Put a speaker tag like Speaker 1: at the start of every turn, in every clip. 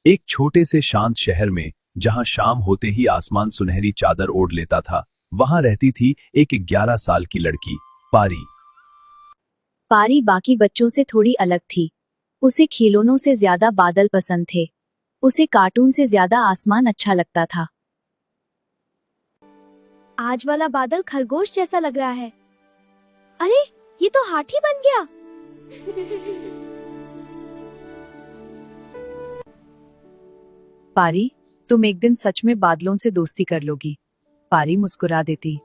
Speaker 1: एक छोटे से शांत शहर में, जहां शाम होते ही आसमान सुनहरी चादर ओढ़ लेता था, वहां रहती थी एक 11 साल की लड़की, पारी।
Speaker 2: पारी बाकी बच्चों से थोड़ी अलग थी। उसे खिलौनों से ज्यादा बादल पसंद थे। उसे कार्टून से ज्यादा आसमान अच्छा लगता था। आज वाला बादल खरगोश जैसा लग रहा है। अरे, ये तो हाथी बन गया। पारी, तुम एक दिन सच में बादलों से दोस्ती कर लोगी। पारी मुस्कुरा देती।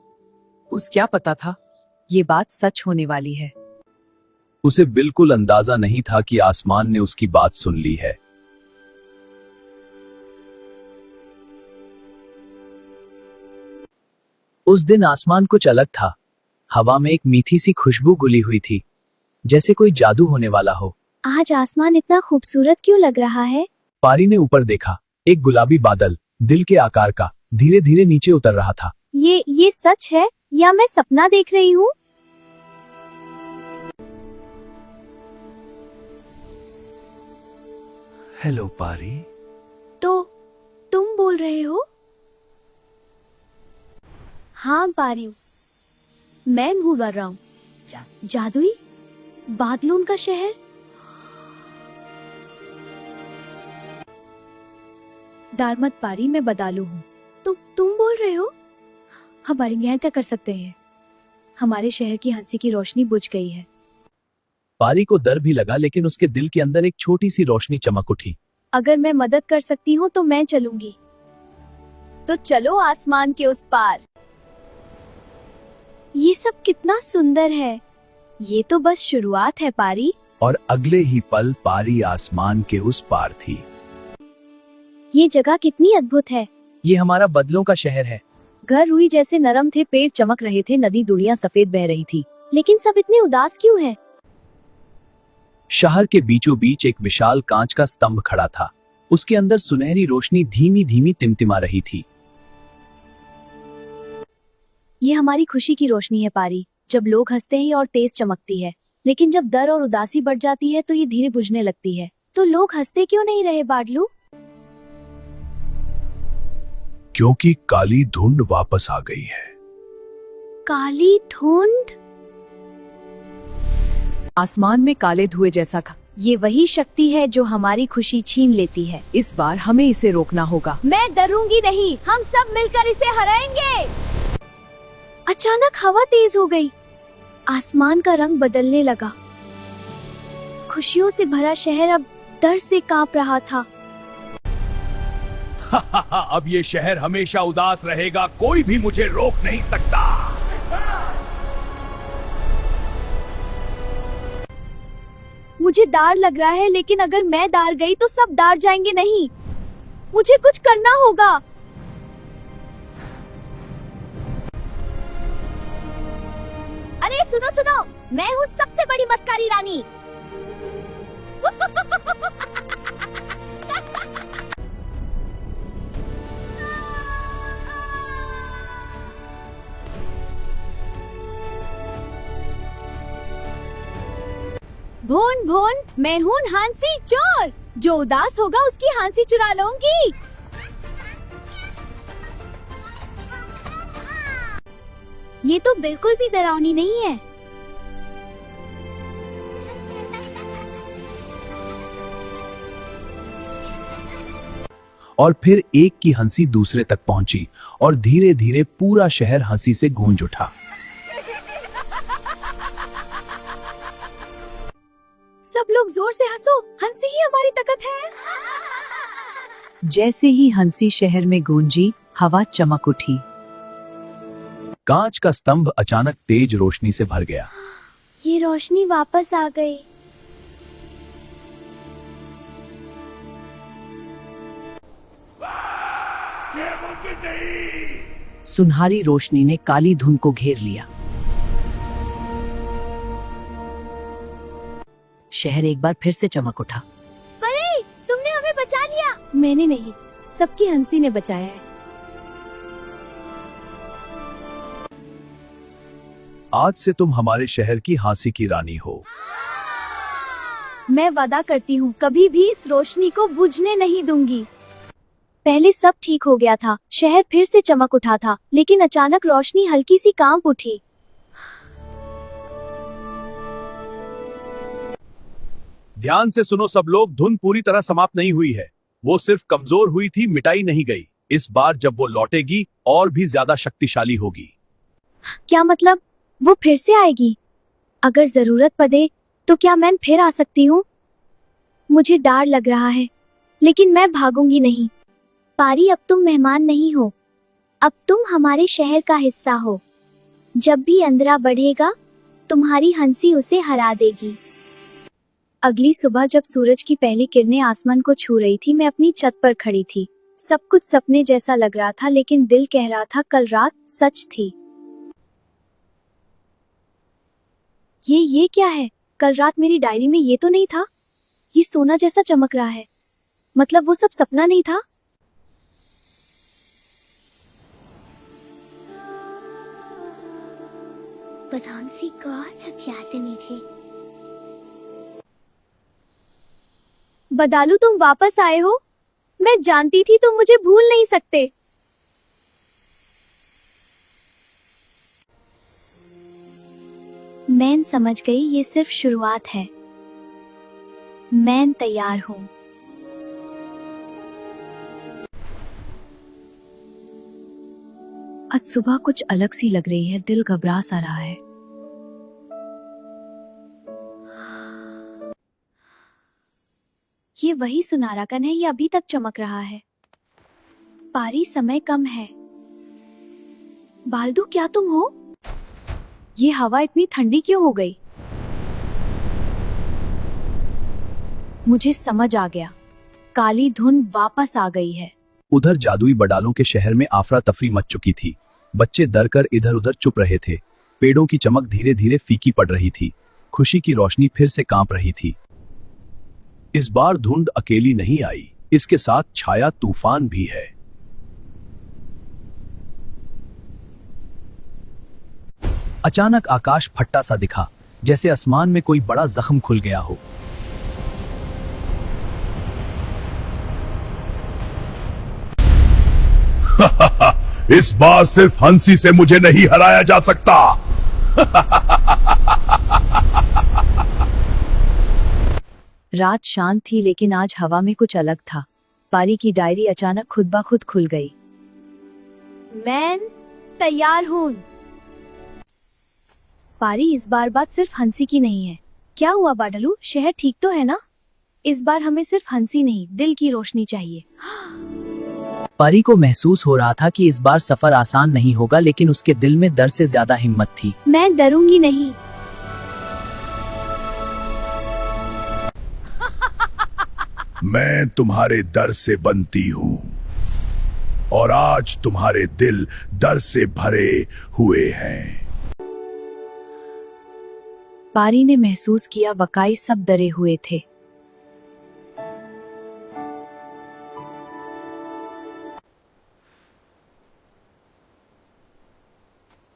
Speaker 2: उस क्या पता था, ये बात सच होने वाली है।
Speaker 1: उसे बिल्कुल अंदाजा नहीं था कि आसमान ने उसकी बात सुन ली है। उस दिन आसमान कुछ अलग था। हवा में एक मीठी सी खुशबू घुली हुई थी, जैसे कोई जादू होने वाला हो।
Speaker 2: आज आसमान इतना खूबसूरत क्यों लग रहा है?
Speaker 1: पारी ने ऊपर देखा। एक गुलाबी बादल, दिल के आकार का, धीरे धीरे नीचे उतर रहा था।
Speaker 2: ये सच है या मैं सपना देख रही हूँ?
Speaker 1: हेलो पारी।
Speaker 2: तो तुम बोल रहे हो? हाँ पारी, मैं बोल रहा हूँ। जादुई बादलों का शहर। डर मत पारी, मैं बदालू हूँ। तो तुम बोल रहे हो? हमारी यहाँ क्या कर सकते हैं? हमारे शहर की हंसी की रोशनी बुझ गई है।
Speaker 1: पारी को डर भी लगा, लेकिन उसके दिल के अंदर एक छोटी सी रोशनी चमक उठी।
Speaker 2: अगर मैं मदद कर सकती हूँ तो मैं चलूंगी। तो चलो आसमान के उस पार। ये सब कितना सुंदर है। ये तो बस शुरुआत है पारी।
Speaker 1: और अगले ही पल पारी आसमान के उस पार थी।
Speaker 2: ये जगह कितनी अद्भुत है।
Speaker 1: ये हमारा बदलों का शहर है।
Speaker 2: घर रुई जैसे नरम थे, पेड़ चमक रहे थे, नदी दुनिया सफेद बह रही थी। लेकिन सब इतने उदास क्यों हैं?
Speaker 1: शहर के बीचों बीच एक विशाल कांच का स्तंभ खड़ा था। उसके अंदर सुनहरी रोशनी धीमी धीमी टिमटिमा रही थी।
Speaker 2: ये हमारी खुशी की रोशनी है पारी। जब लोग हंसते हैं और तेज चमकती है, लेकिन जब डर और उदासी बढ़ जाती है तो ये धीरे बुझने लगती है। तो लोग हंसते क्यों नहीं रहे बादलू?
Speaker 1: क्योंकि काली धुंध वापस आ गई है।
Speaker 2: काली धुंध? आसमान में काले धुएं जैसा था। ये वही शक्ति है जो हमारी खुशी छीन लेती है। इस बार हमें इसे रोकना होगा। मैं डरूंगी नहीं, हम सब मिलकर इसे हराएंगे। अचानक हवा तेज हो गई। आसमान का रंग बदलने लगा। खुशियों से भरा शहर अब डर से कांप रहा था।
Speaker 1: अब ये शहर हमेशा उदास रहेगा, कोई भी मुझे रोक नहीं सकता।
Speaker 2: मुझे डर लग रहा है, लेकिन अगर मैं डर गई तो सब डर जाएंगे। नहीं, मुझे कुछ करना होगा। अरे सुनो सुनो, मैं हूँ सबसे बड़ी मस्कारी रानी। भोन भोन, मैं हूँ हांसी चोर। जो उदास होगा उसकी हांसी चुरा लूंगी। ये तो बिल्कुल भी डरावनी नहीं है।
Speaker 1: और फिर एक की हंसी दूसरे तक पहुंची और धीरे धीरे पूरा शहर हंसी से गूंज उठा।
Speaker 2: सब लोग जोर से हंसो, हंसी ही हमारी ताकत है। जैसे ही हंसी शहर में गूंजी, हवा चमक उठी।
Speaker 1: कांच का स्तंभ अचानक तेज रोशनी से भर गया।
Speaker 2: ये रोशनी वापस आ गई।
Speaker 1: ये मुमकिन नहीं।
Speaker 2: सुनहरी रोशनी ने काली धुंध को घेर लिया। शहर एक बार फिर से चमक उठा। अरे, तुमने हमें बचा लिया। मैंने नहीं, सबकी हंसी ने बचाया है।
Speaker 1: आज से तुम हमारे शहर की हंसी की रानी हो।
Speaker 2: मैं वादा करती हूँ कभी भी इस रोशनी को बुझने नहीं दूंगी। पहले सब ठीक हो गया था, शहर फिर से चमक उठा था, लेकिन अचानक रोशनी हल्की सी कांप उठी।
Speaker 1: ध्यान से सुनो सब लोग, धुन पूरी तरह समाप्त नहीं हुई है। वो सिर्फ कमजोर हुई थी, मिटाई नहीं गई। इस बार जब वो लौटेगी और भी ज्यादा शक्तिशाली होगी।
Speaker 2: क्या मतलब? वो फिर से आएगी? अगर जरूरत पड़े तो क्या मैं फिर आ सकती हूँ? मुझे डर लग रहा है, लेकिन मैं भागूंगी नहीं। पारी, अब तुम मेहमान नहीं हो, अब तुम हमारे शहर का हिस्सा हो। जब भी अंधेरा बढ़ेगा, तुम्हारी हंसी उसे हरा देगी। अगली सुबह जब सूरज की पहली किरणें आसमान को छू रही थी, मैं अपनी छत पर खड़ी थी। सब कुछ सपने जैसा लग रहा था, लेकिन दिल कह रहा था कल रात सच थी। ये क्या है? कल रात मेरी डायरी में ये तो नहीं था। ये सोना जैसा चमक रहा है, मतलब वो सब सपना नहीं था। बदालू, तुम वापस आए हो। मैं जानती थी तुम मुझे भूल नहीं सकते। मैं समझ गई, ये सिर्फ शुरुआत है। मैं तैयार हूं। आज सुबह कुछ अलग सी लग रही है, दिल घबरा सा रहा है। ये वही सुनाराकन है, ये अभी तक चमक रहा है। पारी, समय कम है। बालदू, क्या तुम हो? ये हवा इतनी ठंडी क्यों हो गई? मुझे समझ आ गया, काली धुन वापस आ गई है।
Speaker 1: उधर जादुई बडालों के शहर में आफरा तफरी मच चुकी थी। बच्चे डर कर इधर उधर चुप रहे थे। पेड़ों की चमक धीरे धीरे फीकी पड़ रही थी। खुशी की रोशनी फिर से कांप रही थी। इस बार धुंध अकेली नहीं आई, इसके साथ छाया तूफान भी है। अचानक आकाश फट्टा सा दिखा, जैसे आसमान में कोई बड़ा जख्म खुल गया हो।
Speaker 3: इस बार सिर्फ हंसी से मुझे नहीं हराया जा सकता।
Speaker 2: रात शांत थी, लेकिन आज हवा में कुछ अलग था। पारी की डायरी अचानक खुद ब खुद खुल गई। मैं तैयार हूं। पारी, इस बार बात सिर्फ हंसी की नहीं है। क्या हुआ बाडलू, शहर ठीक तो है ना? इस बार हमें सिर्फ हंसी नहीं, दिल की रोशनी चाहिए।
Speaker 4: पारी को महसूस हो रहा था कि इस बार सफर आसान नहीं होगा, लेकिन उसके दिल में डर से ज्यादा हिम्मत थी।
Speaker 2: मैं डरूंगी नहीं।
Speaker 3: मैं तुम्हारे डर से बनती हूँ और आज तुम्हारे दिल डर से भरे हुए हैं।
Speaker 2: पारी ने महसूस किया वकाई सब डरे हुए थे।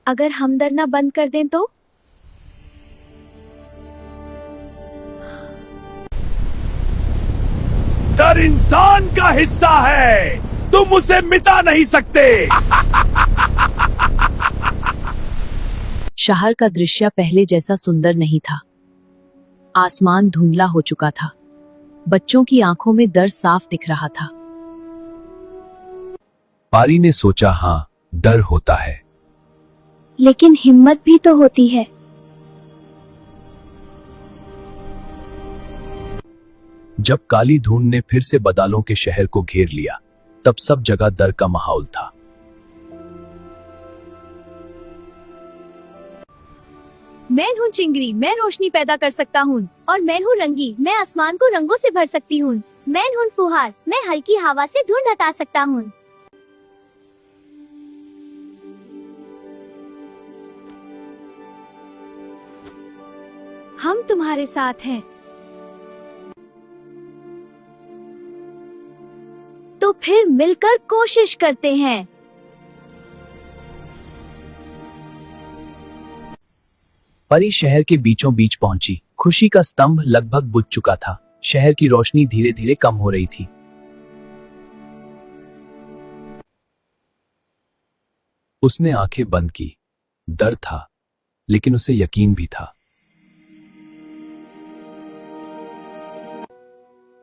Speaker 2: अगर हम डरना बंद कर दें तो?
Speaker 3: डर इंसान का हिस्सा है, तुम उसे मिटा नहीं सकते।
Speaker 2: शहर का दृश्य पहले जैसा सुंदर नहीं था। आसमान धुंधला हो चुका था। बच्चों की आंखों में डर साफ दिख रहा था।
Speaker 1: पारी ने सोचा, हाँ, डर होता है,
Speaker 2: लेकिन हिम्मत भी तो होती है।
Speaker 1: जब काली धुंध ने फिर से बादलों के शहर को घेर लिया, तब सब जगह डर का माहौल था।
Speaker 2: मैं हूँ चिंगरी, मैं रोशनी पैदा कर सकता हूँ। और मैं हूँ रंगी, मैं आसमान को रंगों से भर सकती हूँ। मैं हूँ फुहार, मैं हल्की हवा से धुंध हटा सकता हूँ। हम तुम्हारे साथ हैं। तो फिर मिलकर कोशिश करते हैं।
Speaker 4: परी शहर के बीचों बीच पहुंची।
Speaker 1: खुशी का स्तंभ लगभग बुझ चुका था। शहर की रोशनी धीरे धीरे कम हो रही थी। उसने आंखें बंद की। डर था, लेकिन उसे यकीन भी था।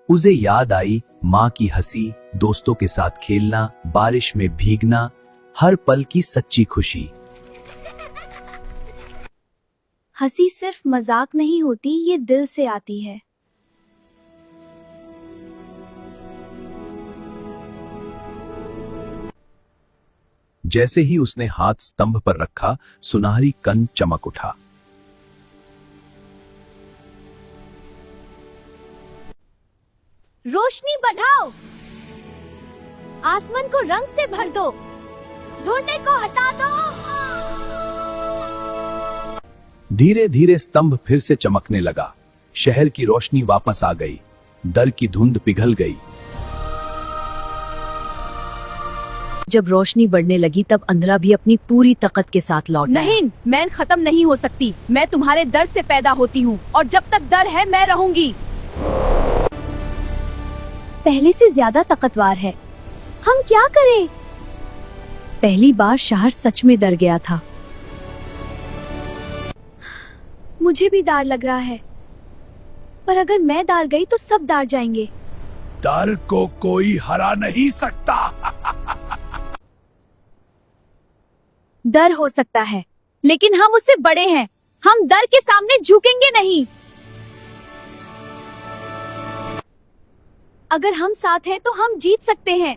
Speaker 1: उसे याद आई मां की हंसी, दोस्तों के साथ खेलना, बारिश में भीगना, हर पल की सच्ची खुशी।
Speaker 2: हंसी सिर्फ मजाक नहीं होती, ये दिल से आती है।
Speaker 1: जैसे ही उसने हाथ स्तंभ पर रखा, सुनहरी कण चमक उठा।
Speaker 2: रोशनी बढ़ाओ, आसमान को रंग से भर दो, धुंधले को हटा दो।
Speaker 1: धीरे धीरे स्तंभ फिर से चमकने लगा। शहर की रोशनी वापस आ गई। डर की धुंध पिघल गई।
Speaker 2: जब रोशनी बढ़ने लगी तब अंधेरा भी अपनी पूरी ताकत के साथ लौट आया। नहीं, मैं खत्म नहीं हो सकती। मैं तुम्हारे डर से पैदा होती हूँ और जब तक डर है मैं रहूंगी। पहले से ज्यादा ताकतवर है। हम क्या करें? पहली बार शहर सच में डर गया था। मुझे भी डर लग रहा है, पर अगर मैं डर गई तो सब डर जाएंगे।
Speaker 3: डर को कोई हरा नहीं सकता।
Speaker 2: डर हो सकता है, लेकिन हम उससे बड़े हैं। हम डर के सामने झुकेंगे नहीं। अगर हम साथ हैं तो हम जीत सकते हैं।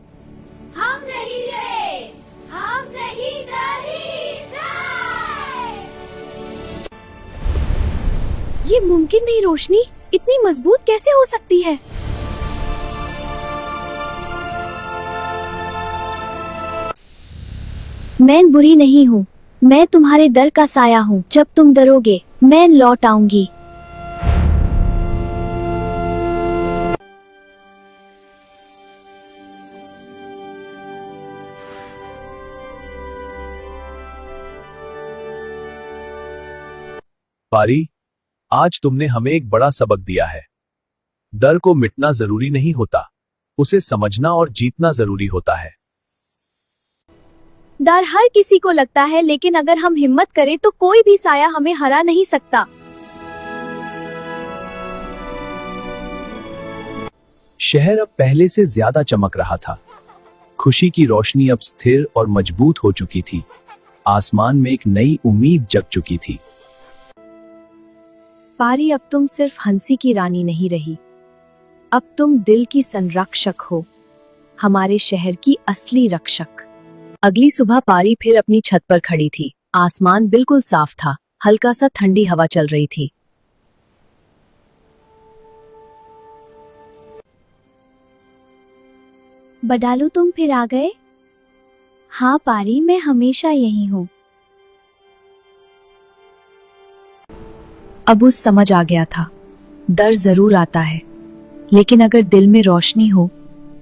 Speaker 2: हम नहीं डरे, हम नहीं डरे। ये मुमकिन नहीं। रोशनी इतनी मजबूत कैसे हो सकती है? मैं बुरी नहीं हूँ, मैं तुम्हारे डर का साया हूँ। जब तुम डरोगे मैं लौट आऊंगी।
Speaker 1: पारी, आज तुमने हमें एक बड़ा सबक दिया है। डर को मिटना जरूरी नहीं होता, उसे समझना और जीतना जरूरी होता है।
Speaker 2: डर हर किसी को लगता है, लेकिन अगर हम हिम्मत करें तो कोई भी साया हमें हरा नहीं सकता।
Speaker 1: शहर अब पहले से ज्यादा चमक रहा था। खुशी की रोशनी अब स्थिर और मजबूत हो चुकी थी। आसमान में एक नई उम्मीद जग चुकी थी।
Speaker 2: पारी, अब तुम सिर्फ हंसी की रानी नहीं रही, अब तुम दिल की संरक्षक हो, हमारे शहर की असली रक्षक। अगली सुबह पारी फिर अपनी छत पर खड़ी थी। आसमान बिल्कुल साफ था, हल्का सा ठंडी हवा चल रही थी। बडालू, तुम फिर आ गए? हाँ पारी, मैं हमेशा यही हूँ। अब उस समझ आ गया था, डर जरूर आता है, लेकिन अगर दिल में रोशनी हो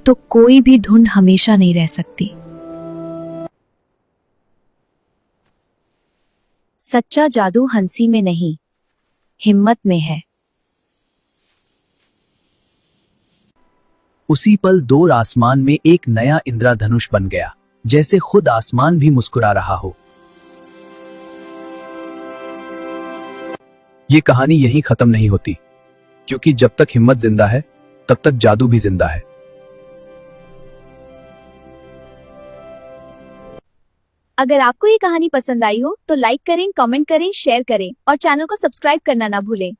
Speaker 2: तो कोई भी धुंध हमेशा नहीं रह सकती। सच्चा जादू हंसी में नहीं, हिम्मत में है।
Speaker 1: उसी पल दूर आसमान में एक नया इंद्रधनुष बन गया, जैसे खुद आसमान भी मुस्कुरा रहा हो। ये कहानी यहीं खत्म नहीं होती, क्योंकि जब तक हिम्मत जिंदा है, तब तक जादू भी जिंदा है।
Speaker 2: अगर आपको ये कहानी पसंद आई हो तो लाइक करें, कमेंट करें, शेयर करें और चैनल को सब्सक्राइब करना ना भूलें।